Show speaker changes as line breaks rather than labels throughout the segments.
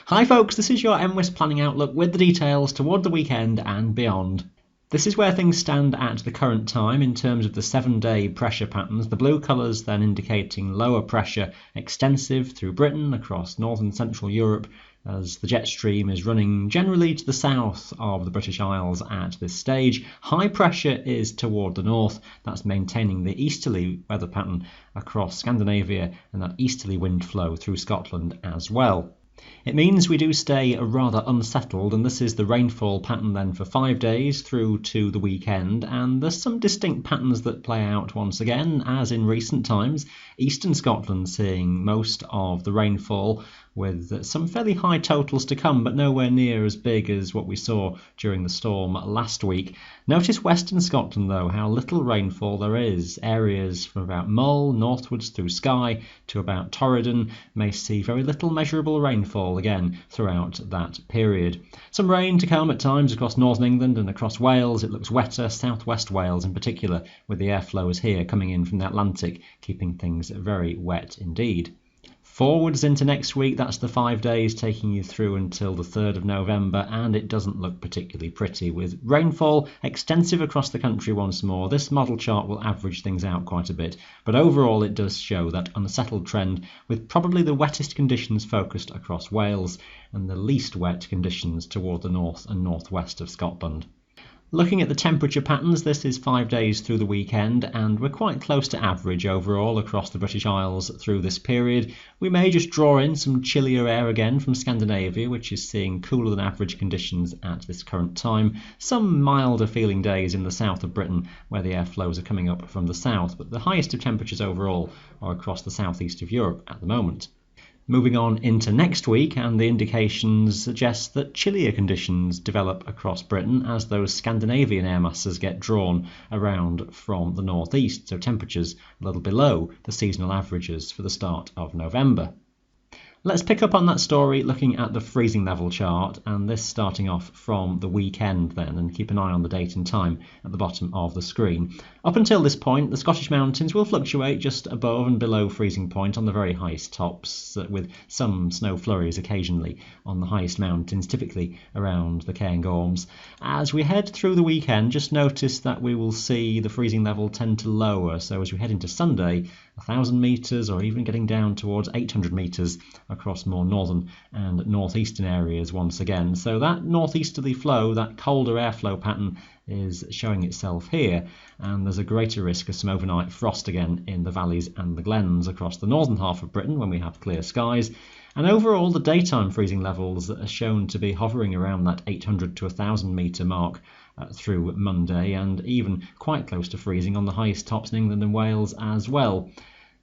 Hi folks, this is your MWIS Planning Outlook with the details toward the weekend and beyond. This is where things stand at the current time in terms of the 7-day pressure patterns, the blue colours then indicating lower pressure extensive through Britain across northern central Europe as the jet stream is running generally to the south of the British Isles at this stage. High pressure is toward the north, that's maintaining the easterly weather pattern across Scandinavia and that easterly wind flow through Scotland as well. It means we do stay rather unsettled, and this is the rainfall pattern then for 5 days through to the weekend, and there's some distinct patterns that play out once again, as in recent times. Eastern Scotland seeing most of the rainfall with some fairly high totals to come, but nowhere near as big as what we saw during the storm last week. Notice Western Scotland though, how little rainfall there is. Areas from about Mull northwards through Skye to about Torridon may see very little measurable rainfall again throughout that period. Some rain to come at times across northern England and across Wales. It looks wetter, southwest Wales in particular, with the airflows here coming in from the Atlantic, keeping things very wet indeed. Forwards into next week, that's the 5 days taking you through until the 3rd of November, and it doesn't look particularly pretty, with rainfall extensive across the country once more. This model chart will average things out quite a bit, but overall it does show that unsettled trend, with probably the wettest conditions focused across Wales and the least wet conditions toward the north and northwest of Scotland. Looking at the temperature patterns, this is 5 days through the weekend, and we're quite close to average overall across the British Isles through this period. We may just draw in some chillier air again from Scandinavia, which is seeing cooler than average conditions at this current time. Some milder feeling days in the south of Britain, where the airflows are coming up from the south, but the highest of temperatures overall are across the southeast of Europe at the moment. Moving on into next week, and the indications suggest that chillier conditions develop across Britain as those Scandinavian air masses get drawn around from the northeast, so temperatures a little below the seasonal averages for the start of November. Let's pick up on that story looking at the freezing level chart, and this starting off from the weekend then, and keep an eye on the date and time at the bottom of the screen. Up until this point, the Scottish mountains will fluctuate just above and below freezing point on the very highest tops, with some snow flurries occasionally on the highest mountains, typically around the Cairngorms. As we head through the weekend, just notice that we will see the freezing level tend to lower, so as we head into Sunday, 1,000 metres or even getting down towards 800 metres across more northern and northeastern areas once again. So that northeasterly flow, that colder airflow pattern is showing itself here, and there's a greater risk of some overnight frost again in the valleys and the glens across the northern half of Britain when we have clear skies. And overall, the daytime freezing levels are shown to be hovering around that 800 to 1,000 metre mark through Monday, and even quite close to freezing on the highest tops in England and Wales as well.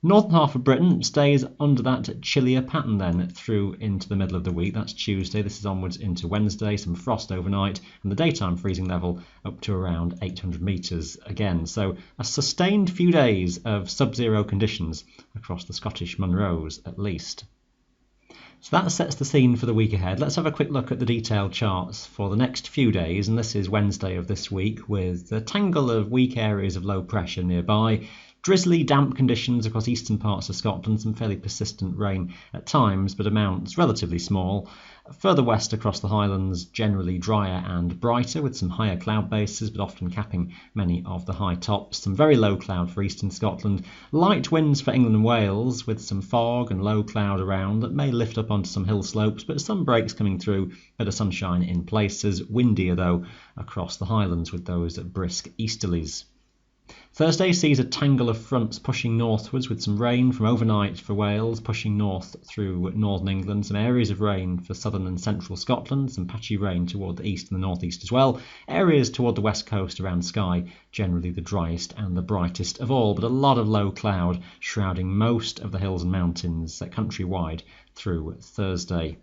Northern half of Britain stays under that chillier pattern then through into the middle of the week. That's Tuesday. This is onwards into Wednesday. Some frost overnight, and the daytime freezing level up to around 800 metres again. So a sustained few days of sub-zero conditions across the Scottish Munros at least. So that sets the scene for the week ahead. Let's have a quick look at the detailed charts for the next few days, and this is Wednesday of this week with a tangle of weak areas of low pressure nearby. Drizzly, damp conditions across eastern parts of Scotland, some fairly persistent rain at times, but amounts relatively small. Further west across the Highlands, generally drier and brighter, with some higher cloud bases, but often capping many of the high tops. Some very low cloud for eastern Scotland. Light winds for England and Wales, with some fog and low cloud around that may lift up onto some hill slopes, but some breaks coming through, bit of sunshine in places. Windier, though, across the Highlands with those brisk easterlies. Thursday sees a tangle of fronts pushing northwards with some rain from overnight for Wales, pushing north through northern England, some areas of rain for southern and central Scotland, some patchy rain toward the east and the northeast as well. Areas toward the west coast around Skye, generally the driest and the brightest of all, but a lot of low cloud shrouding most of the hills and mountains countrywide through Thursday.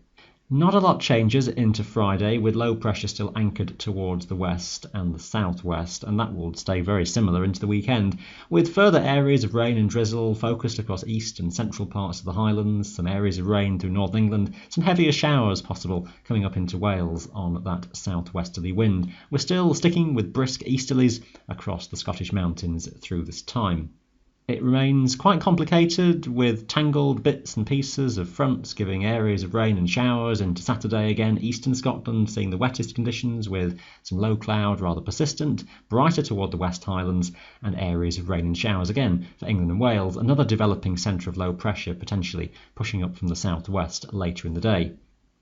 Not a lot changes into Friday, with low pressure still anchored towards the west and the southwest, and that will stay very similar into the weekend, with further areas of rain and drizzle focused across east and central parts of the Highlands, some areas of rain through northern England, some heavier showers possible coming up into Wales on that southwesterly wind. We're still sticking with brisk easterlies across the Scottish mountains through this time. It remains quite complicated, with tangled bits and pieces of fronts giving areas of rain and showers into Saturday again. Eastern Scotland seeing the wettest conditions with some low cloud rather persistent, brighter toward the West Highlands, and areas of rain and showers again for England and Wales. Another developing centre of low pressure potentially pushing up from the southwest later in the day.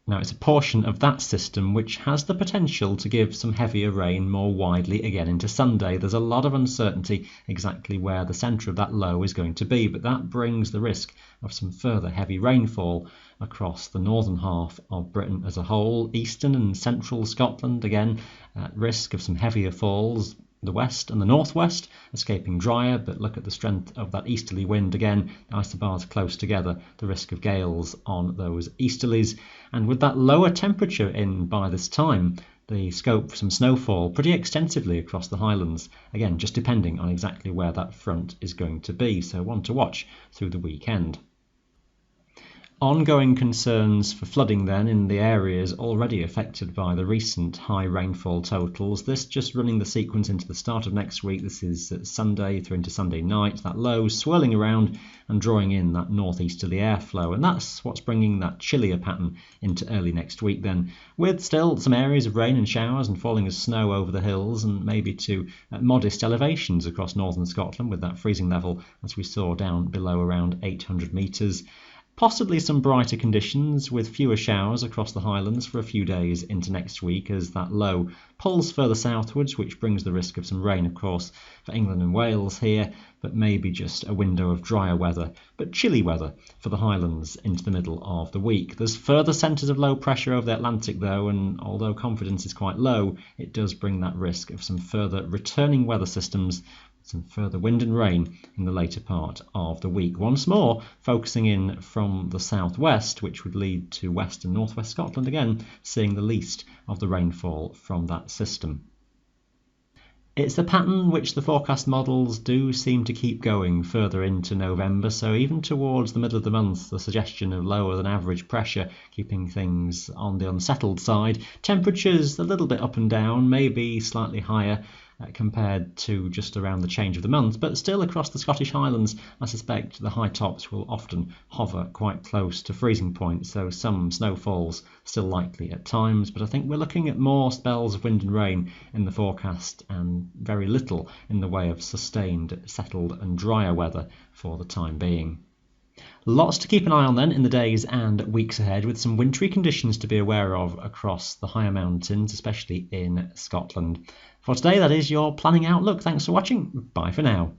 Now, it's a portion of that system which has the potential to give some heavier rain more widely again into Sunday. There's a lot of uncertainty exactly where the centre of that low is going to be, but that brings the risk of some further heavy rainfall across the northern half of Britain as a whole. Eastern and central Scotland, again, at risk of some heavier falls. The west and the northwest escaping drier, but look at the strength of that easterly wind again, isobars close together, the risk of gales on those easterlies, and with that lower temperature in by this time, the scope for some snowfall pretty extensively across the Highlands, again just depending on exactly where that front is going to be, so one to watch through the weekend. Ongoing concerns for flooding then in the areas already affected by the recent high rainfall totals. This just running the sequence into the start of next week. This is Sunday through into Sunday night. That low swirling around and drawing in that northeasterly airflow, and that's what's bringing that chillier pattern into early next week then, with still some areas of rain and showers and falling as snow over the hills, and maybe to modest elevations across northern Scotland with that freezing level as we saw down below around 800 metres. Possibly some brighter conditions with fewer showers across the Highlands for a few days into next week as that low pulls further southwards, which brings the risk of some rain, of course, for England and Wales here, but maybe just a window of drier weather, but chilly weather for the Highlands into the middle of the week. There's further centres of low pressure over the Atlantic though, and although confidence is quite low, it does bring that risk of some further returning weather systems, some further wind and rain in the later part of the week. Once more, focusing in from the southwest, which would lead to west and northwest Scotland again, seeing the least of the rainfall from that system. It's a pattern which the forecast models do seem to keep going further into November, so even towards the middle of the month, the suggestion of lower than average pressure, keeping things on the unsettled side. Temperatures a little bit up and down, maybe slightly higher compared to just around the change of the month, but still across the Scottish Highlands I suspect the high tops will often hover quite close to freezing point, so some snowfalls still likely at times, but I think we're looking at more spells of wind and rain in the forecast and very little in the way of sustained, settled and drier weather for the time being. Lots to keep an eye on then in the days and weeks ahead, with some wintry conditions to be aware of across the higher mountains, especially in Scotland. For today, that is your planning outlook. Thanks for watching. Bye for now.